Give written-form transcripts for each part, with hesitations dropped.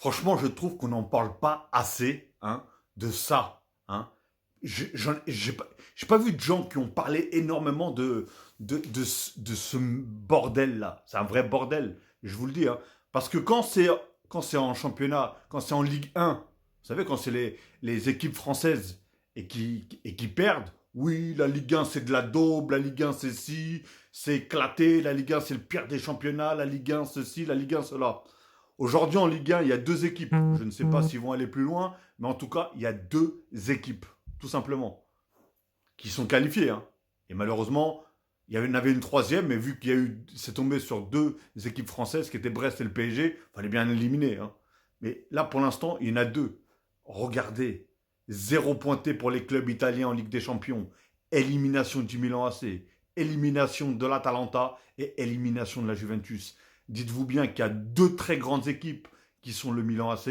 Franchement, je trouve qu'on n'en parle pas assez, hein, de ça, hein. J'ai pas vu de gens qui ont parlé énormément de ce bordel-là. C'est un vrai bordel, je vous le dis, hein. Parce que quand c'est en championnat, quand c'est en Ligue 1, vous savez, quand c'est les équipes françaises et qui perdent, oui, la Ligue 1 c'est de la daube, la Ligue 1 c'est ci, c'est éclaté, la Ligue 1 c'est le pire des championnats, la Ligue 1 ceci, la Ligue 1 cela. Aujourd'hui en Ligue 1, il y a deux équipes. Je ne sais pas s'ils vont aller plus loin, mais en tout cas, il y a deux équipes, tout simplement, qui sont qualifiées, hein. Et malheureusement, il y en avait une troisième, mais vu qu'il y a eu, c'est tombé sur deux équipes françaises, qui étaient Brest et le PSG, il fallait bien l'éliminer, hein. Mais là, pour l'instant, il y en a deux. Regardez, zéro pointé pour les clubs italiens en Ligue des Champions, élimination du Milan AC, élimination de l'Atalanta et élimination de la Juventus. Dites-vous bien qu'il y a deux très grandes équipes qui sont le Milan AC,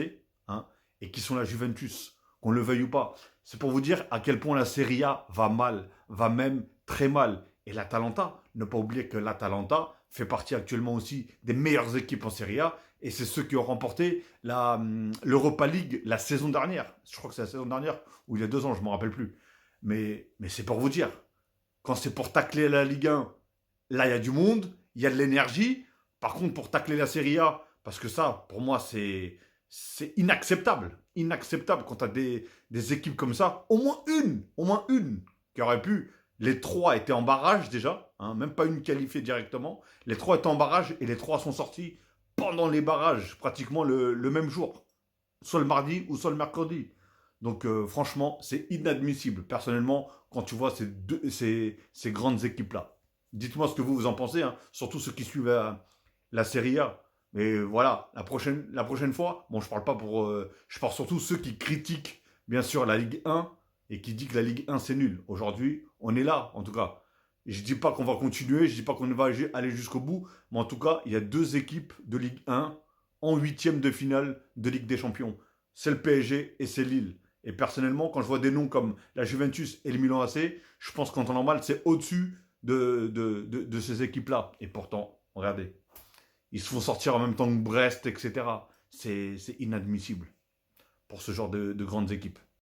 hein, et qui sont la Juventus, qu'on le veuille ou pas. C'est pour vous dire à quel point la Serie A va mal, va même très mal. Et l'Atalanta, ne pas oublier que l'Atalanta fait partie actuellement aussi des meilleures équipes en Serie A, et c'est ceux qui ont remporté l'Europa League la saison dernière. Je crois que c'est la saison dernière, ou il y a 2 ans, je ne me rappelle plus. Mais c'est pour vous dire, quand c'est pour tacler la Ligue 1, là, il y a du monde, il y a de l'énergie. Par contre, pour tacler la Serie A, parce que ça, pour moi, c'est inacceptable. Inacceptable quand tu as des équipes comme ça. Au moins une, qui aurait pu. Les trois étaient en barrage déjà, hein, même pas une qualifiée directement. Les trois étaient en barrage et les trois sont sortis pendant les barrages, pratiquement le même jour. Soit le mardi ou soit le mercredi. Donc franchement, c'est inadmissible, personnellement, quand tu vois ces grandes équipes-là. Dites-moi ce que vous en pensez, hein, surtout ceux qui suivent la Serie A. Mais voilà, la prochaine fois, bon, je parle pas pour. Je parle surtout ceux qui critiquent, bien sûr, la Ligue 1 et qui disent que la Ligue 1 c'est nul. Aujourd'hui, on est là, en tout cas. Je dis pas qu'on va continuer, je dis pas qu'on va aller jusqu'au bout, mais en tout cas, il y a deux équipes de Ligue 1 en huitième de finale de Ligue des Champions. C'est le PSG et c'est Lille. Et personnellement, quand je vois des noms comme la Juventus et le Milan AC, je pense qu'en temps normal, c'est au-dessus de ces équipes-là. Et pourtant, regardez, ils se font sortir en même temps que Brest, etc. C'est inadmissible pour ce genre de grandes équipes.